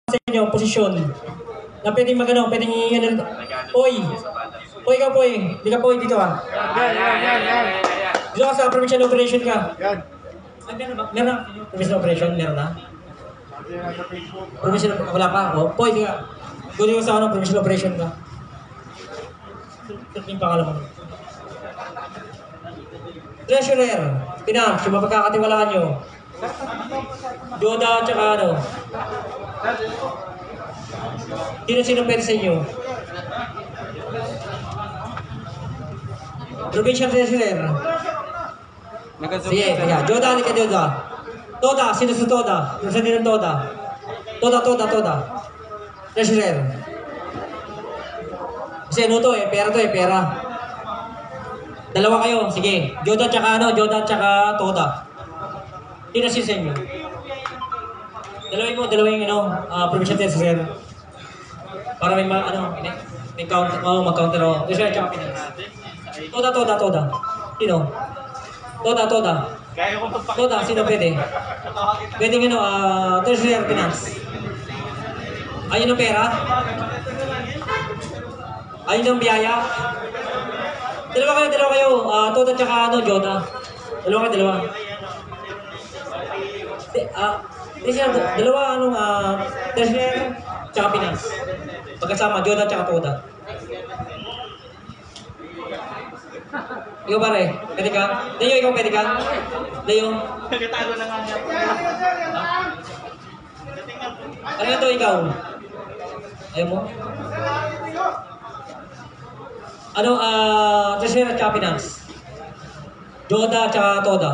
sa inyo, posisyon. Na pwedeng magano, pwedeng yan. Poy! Poy ka, Poy. Hindi ka Poy dito ah. Yan. Dito ka sa provincial operation ka. Yan. Ay, meron ba? Meron na. Provincial operation, meron na. Provincial, wala pa. O, Poy, ka. Doon yung sa ano, provincial operation ka. Ito yung pangalan mo. Treasurer, Finance, yung mapagkakatiwalaan nyo. Joda, tsaka ano. Sino pwede sa inyo? Provincial Treasurer. Sige, kaya. Joda, halika Joda. Toda, sino sa Toda? Sino din ng Toda? Toda. Treasurer. Kasi ano to eh, pera. Dalawa kayo, sige. Joda tsaka Toda. Sino sa inyo? Dalawin provincial treasurer. Para may mag-counter o. Treasurer tsaka finance. Toda. Sino? Toda. Toda, sino pwede? Pwede treasurer, finance. Ayun ang pera? Ayun ang biyaya? Dalawa kayo. Toda tsaka Joda. Dalawa. Dalawa treasurer tsaka finance. Pagkasama, Joda tsaka Toda. Ikaw pare, pwede ka? Leo, ikaw pwede ka? Leo? Nagatago na nga niya. Ano nga to ikaw? Ayaw mo? Treasurer tsaka finance. Joda tsaka Toda.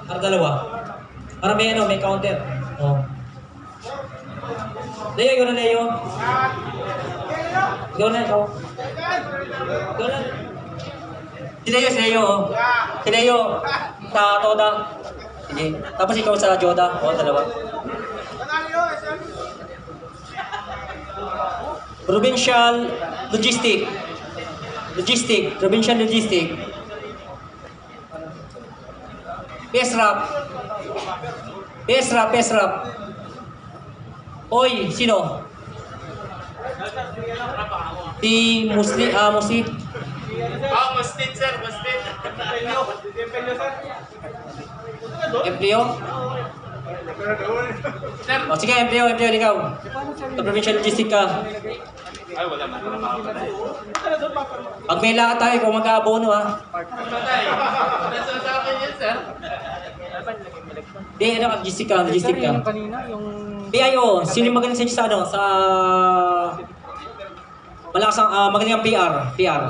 Para dalawa. Para may counter. Oh. Leo, ikaw na Leo. Ikaw na. Si Leo. Si Leo. Sa Toda. Sige. Tapos ikaw sa Joda. O, dalawa. Provincial Logistic. Provincial Logistic. PESRAP. Oy, sino? Si Muslim, Muslim. Mustin, sir. Empleo? O sige, Empleo, ikaw. Sa provincial logistic ka. Ay, wala man. Pag may lakad tayo, kung mag-aabono ha. Nasa sa akin yun, sir. Di, logistic ka. Yung kanina, yung... PIO, sino yung magaling sa inyo sa malakas ang magaling ang PR.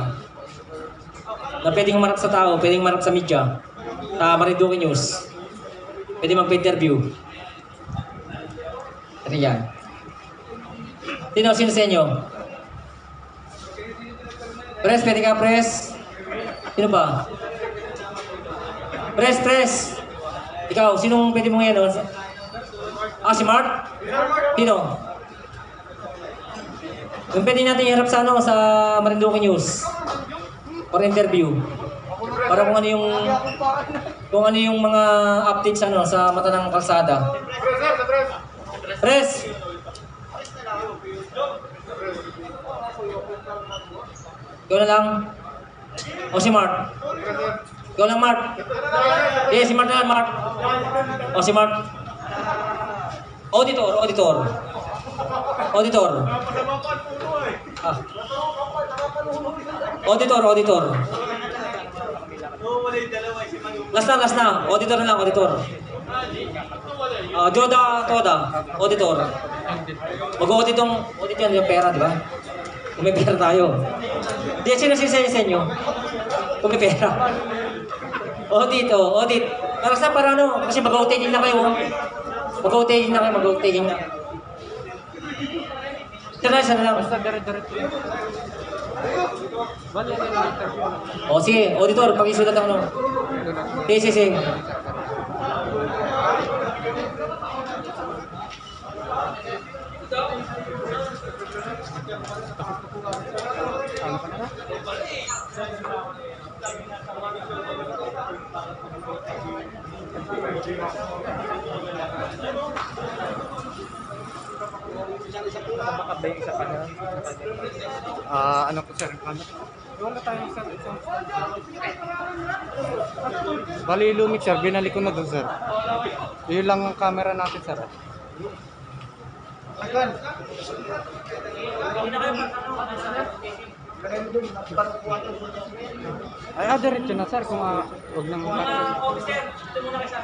Na pwedeng humarap sa tao, pwedeng humarap sa media. Sa Marinduque News. Pwede mag-interview. Ito yan. Sino sa inyo? Pwede ka, Pres? Sino ba? Pres! Ikaw, sinong pwede mong yan? Si Mark? Sino? Yung pwede natin iharap sa Marinduque News. Para interview. Para kung ano yung mga updates sa mata ng kalsada. Pres! Ikaw na lang. O si Mark? Ikaw lang, Mark. Si Mark na lang, Mark. O si Mark. Auditor. Auditor. Last na. Auditor na lang. Joda, Toda. Auditor. Mag-audit yan yung pera, di ba? Kung may pera tayo. Di, sino sa inyo? Kung may pera. Audit. Para kasi mag-outage na kayo. Mag-outage na. Sana lang. Basta dire-diretso yun. Bali, yung interview. O sige, auditor, pag-isulat ang Sige. Makabay isa pa na. Ano po sir? Ano? Wala tayong isang. Bali Lumix sir, binalik ko na doon sir. Yun lang ang camera natin sir. Ay, diretso na sir kung huwag nang Officer, dito muna kayo sa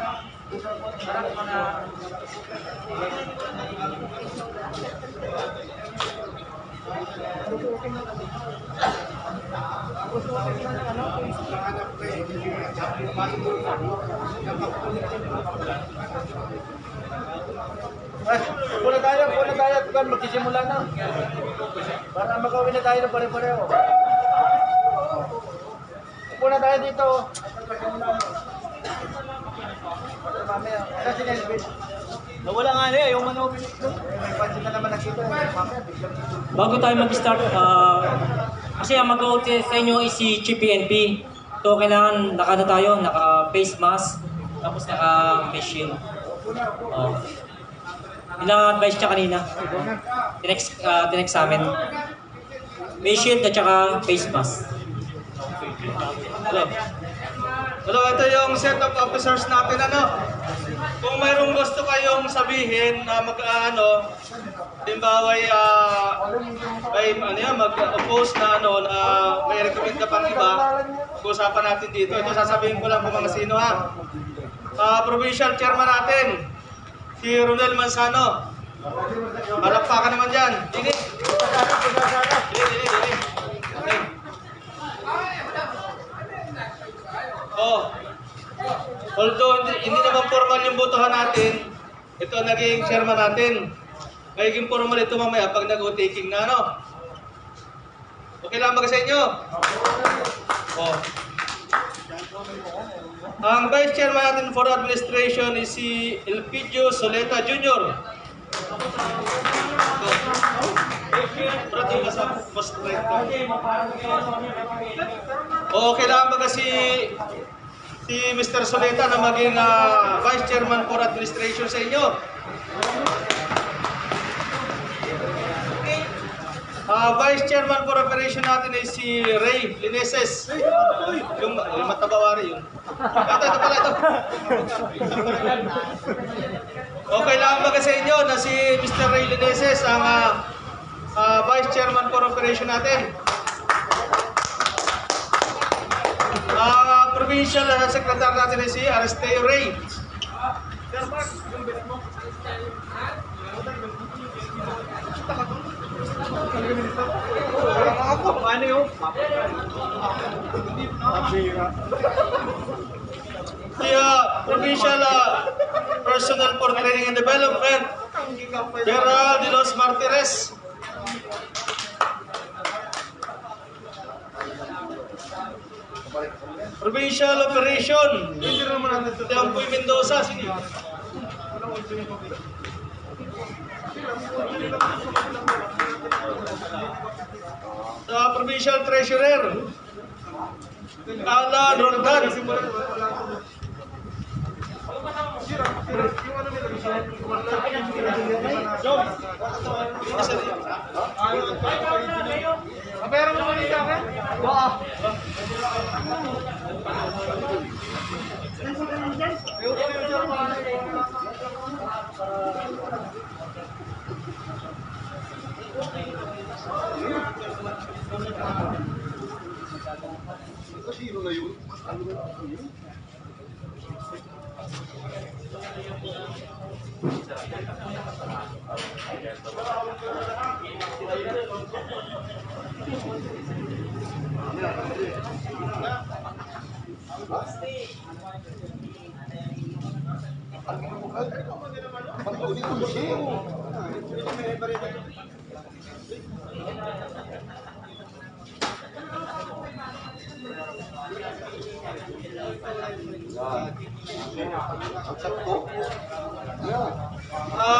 Pula tayo. Tugan, magsisimula na. Para makawin na tayo ng pare-pareho. Pula tayo dito. Mamaya. Kasi Nelvin. Nawala nga niya, yung manobin. May pansin na naman nakita. Mamaya, biglang. Bago tayo mag-start, kasi ang mag-out sa inyo is si Chief PNP. So kailangan naka-face mask, tapos naka-face shield. Yun ang advice niya kanina. Tinext sa amin. Face shield at saka face mask. Hello, ito yung set of officers natin. Kung mayroong gusto kayong sabihin na halimbawa mag-oppose na na may recommend ka pang iba, pag-usapan natin dito. Ito sasabihin ko lang kung mga sino ha. Provincial chairman natin, si Ronel Manzano. Palakpakan naman dyan. Dini. Although hindi naman formal yung botohan natin, ito naging chairman natin. Magiging formal ito mamaya pag nag-taking na Okay lang ba sa inyo? Ang vice chairman natin for administration is si Elpidio Soleta Jr. Okay lang ba kasi si Mr. Soleta na maging Vice Chairman for Administration sa inyo? Vice Chairman for Operation natin ay si Ray Lineses. Yung matabawari yun. Ito pala. Okay lang ba sa inyo na si Mr. Ray Lineses ang Vice Chairman for Operation natin? Provincial Secretary natin ay si Aristeo Ray. Si Provincial Personnel for Training and Development, Gerald de los Martires. Provincial Operation, Tiampoy Mendoza. Sige. Provincial Treasurer, Alan Rondan. Pero mo ni ka?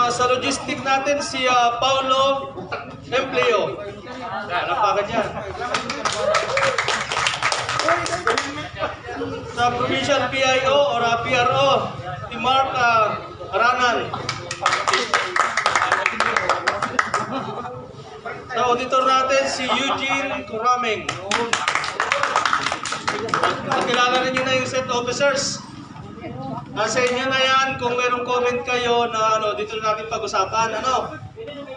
Sa logistic natin si Paulo Empleo. Napagan niya. Sa Provincial PIO or PRO, si Mark Aranan. auditor natin si Eugene Kurameng. Kilala rin nyo na yung set officers. Nasa inyo na yan kung mayroong comment kayo na dito na natin pag-usapan.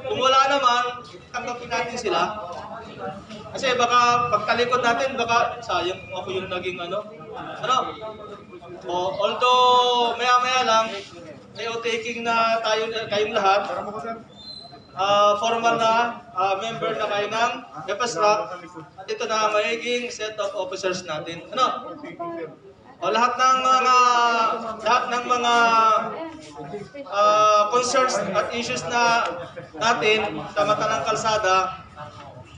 Kung wala naman, tanggapin natin sila. Kasi baka pagtalikod natin, baka sayang kung ako yung naging although maya-maya lang, may taking na tayo, kayong lahat. Formal na member na kayo ng FSRAC. At ito na magiging set of officers natin. Lahat ng mga concerns at issues na natin sa mata ng kalsada,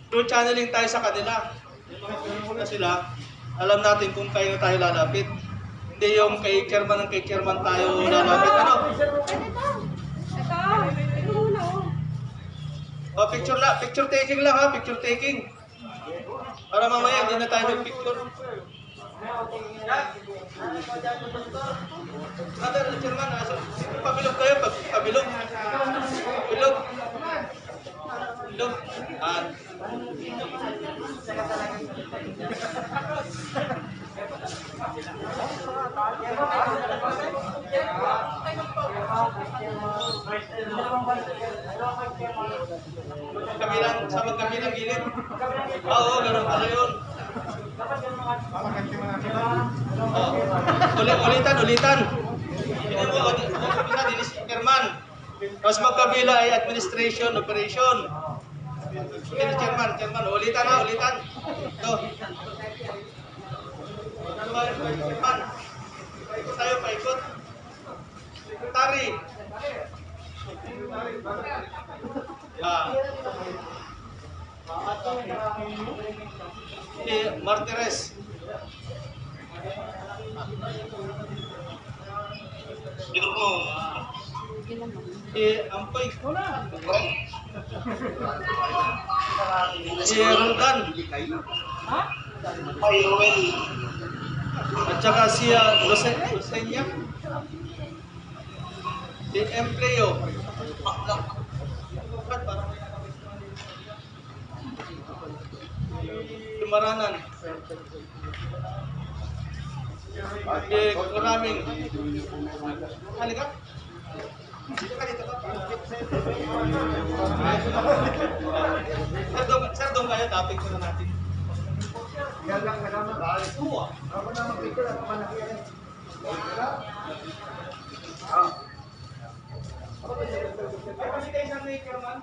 through channeling tayo sa kanila. Na sila, alam natin kung kayo tayo lalapit. Hindi yung kay chairman tayo lalapit. Picture taking lang ha, picture taking. Para mamaya hindi na tayo mag-picture. Brother, chairman, pabilog kayo, pabilog. Pabilog. Pabilog. Sa magkabilang gilid. Oo, ganun pala yun. Ulitan. Hindi mo, kabila din si Chairman. Mas magkabila ay administration, operation. Sige na Chairman, ulitan. Ito. Ano ba yung Chairman? Paikot tayo, paikot. Secretary. Martires. Ampoy. Roldan. At saka si Rosenya. Si Empleo. Maranan. Kuraming. Halika. Dito ka. Sir, doon kayo, topic ko na natin. Yan lang na naman. Ako na mag-picture at manakiyan. Kasi kayo isang naker man?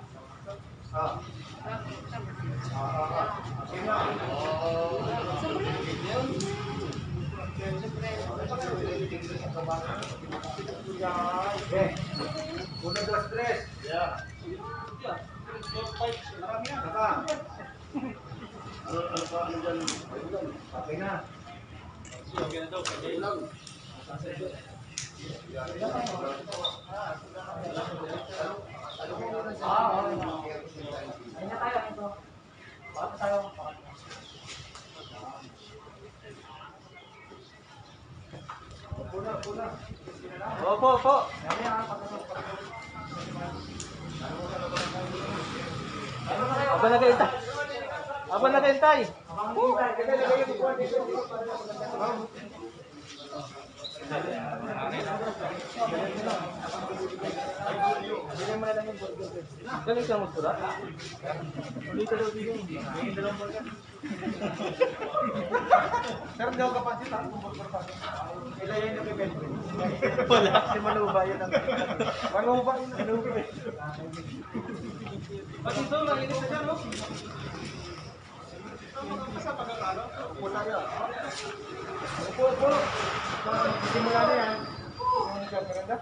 Una, dos, tres. Ya. Marami na. Okay na. Okay na daw. Okay lang. Opo. Apa nakahintay? Galing ka magsurat? Dito daw dito. Sir, daw kapansin ang burger pa. Ilay na bibel. Wala. Si Manuba yun ang. Manuba yun. Pati ito, marinig na dyan, no? Sa pagkakalo? Wala ka. Opo. Simula na yan. Maganda.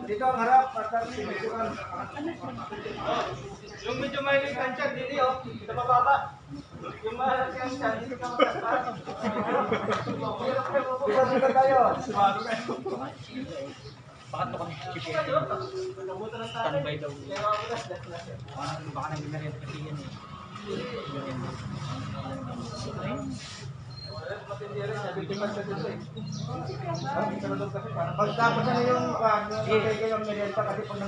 Dito ang harap at sinisukan. Yung medyo mahilig kang tiyan, dito sa bababa. Yung mahilig kang tiyan, dito ka magkakaroon. Dito tayo. Bakit kami standby daw? Baka nang ginariyan kasi yan eh. Pagtapos na yung magkakay ng merienda kasi pag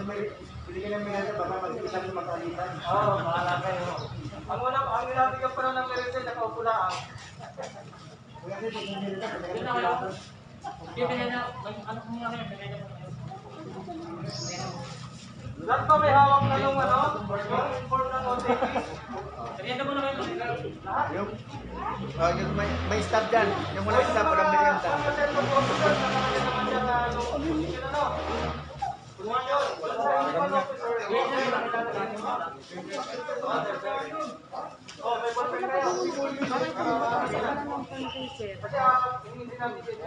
bili ka ng merienda baka mag-isa yung makalitan. Oo, mahala kayo. Ang nilabigyan pa ng merienda, nakaupo lang. Yun na kayo. Hindi, pinaya na. Ano kung nga kayo? Pinaya na. Lahat pa may hawak na nung ano? Yung inform ng OTP. Merienda muna kayo. Yung may stop dyan. Yung muna stop para merienda. Oh, may ballpen kayo. Kasi hindi namin dito.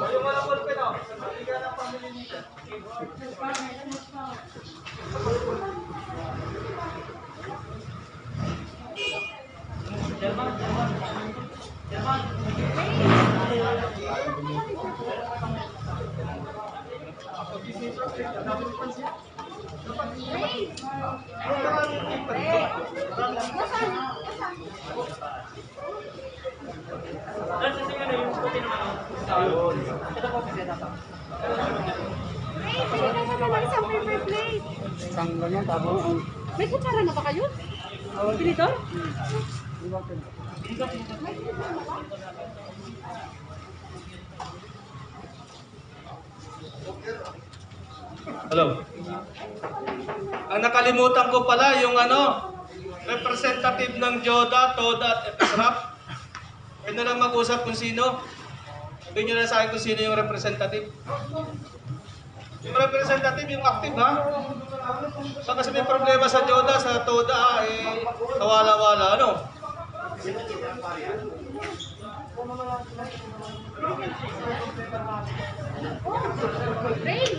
Yung walang ballpen oh. Bigyan ng pamilya nito. Isang ganyan, tapos May kutsara na ba kayo? Pinidor? Hello. Ang nakalimutan ko pala yung representative ng JODA, TODA at FSRAP. Pwede na lang mag-usap kung sino. Pwede nyo na sa akin kung sino yung representative. Yung representative, yung active ha. Baka kasi may problema sa JODA, sa TODA, kawala-wala, ano?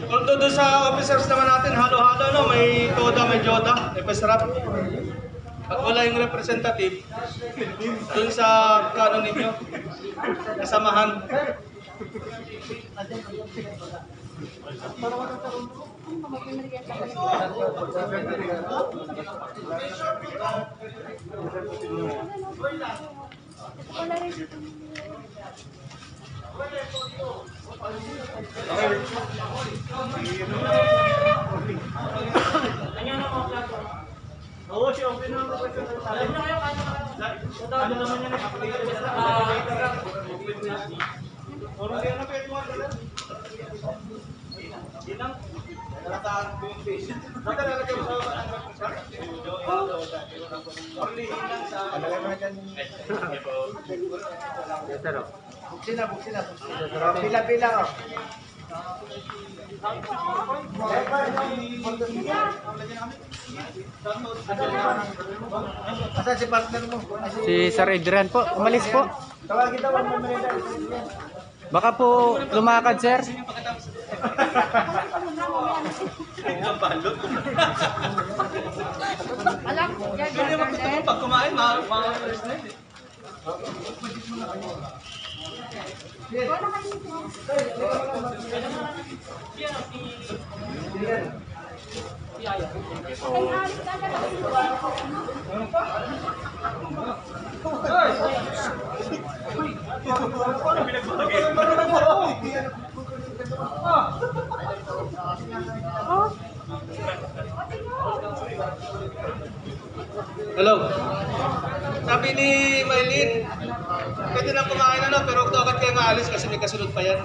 Although doon sa officers naman natin, halo-halo, no? May TODA, may JODA, FSRAP. At wala yung representative doon sa kanon ninyo, kasamahan. Oo, siya open na ako. Ano naman yan? Orang dia na pwede mo na. Ilang? Nalataan ko yung face. Baka lalagay mo sa only ilang sa alagay mo dyan. Buksin na. Pila-pila oh. Asa si partner mo? si Sir Adrian po, umalis po. Tawagin daw ang merenda. Baka po lumakad, sir. Alam, yan, Hindi naman gusto ko pag kumain, mga oras na yun. Hello. Sabi ni Maylin, pwede na kumain pero huwag daw agad kayo maalis kasi may kasunod pa yan.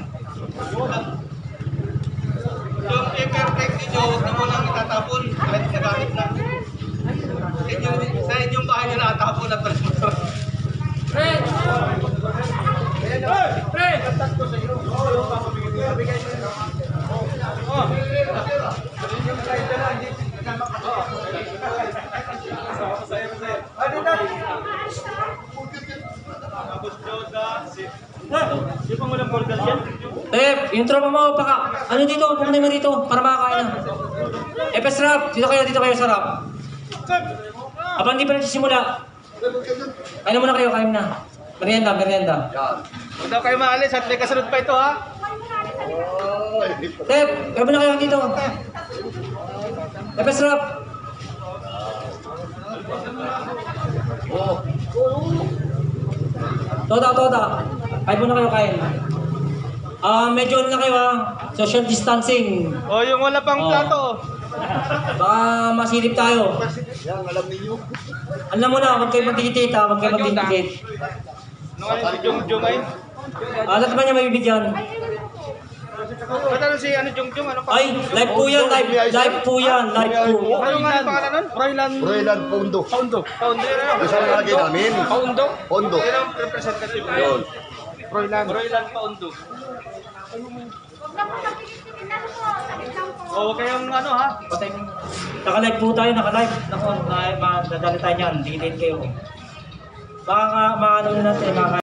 Yung paper bag ninyo, huwag na mo lang itatapon kahit nagamit na. Sa inyong bahay nyo nakatapon at pala. Fred! Fred! Yung tropa mo, ano dito? Pumunta mo dito para makakain na. FSRAP, dito kayo sa rap. Abang di pa nagsisimula. Kain muna kayo, kain na. Merienda. Huwag daw kayo maalis at may kasunod pa ito ha. Tep, kain muna kayo dito. FSRAP, Toda. Kain muna kayo, kain. Medyo ano na kayo social distancing. O, yung wala pang Oh. plato. Baka masilip tayo. Yan, alam ninyo. Alam mo na, huwag kayo magdikit ha, huwag kayo magdikit. Ano nga si Jung ay? Alat naman niya mabibigyan. Ba't ano si Jung, ano pa? Ay, live po yan, live po yan, live po. Ano nga yung pangalan nun? Royland Pondo. Paundo yun ano? Isa na lagay namin. Paundo? Pondo. Yun ang representative na Yun. Royland Paundo. O, kayong ano ha? Naka-live po tayo, naka-live. Naku, madadali tayo niyan, dikit kayo. Baka maano na natin,